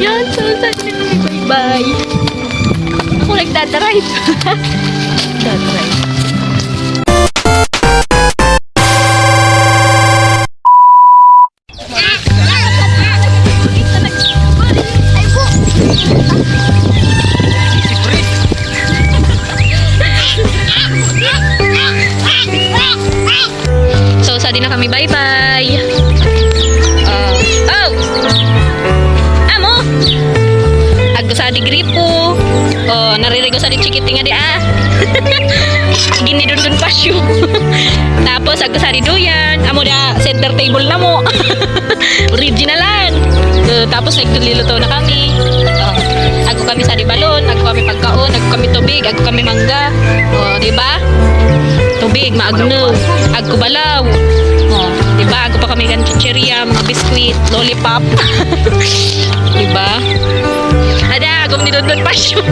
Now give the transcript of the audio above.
Yan, so sabi na kami bye-bye. Ako nagdadrive. Nagdadrive. So, sa din na kami bye-bye. Amo! Agdo sa di gripo. Oh, naririgo sa di chikiting nga di Ginidundun pa siyo. Tapos agdo sa di duyan. Amo da center table na mo. Originalan. Tapos nagtuliluto na kami. Agdo kami sa di balon, agdo kami pagkaon, agdo kami tubig, agdo kami mangga. Oh, di ba? Tubig, maagno, agko balaw. Oh, di ba? Agko pa kami kan chicheria, mga biskuit, lollipop. Di ba? Ada, agom nilundon pa siya.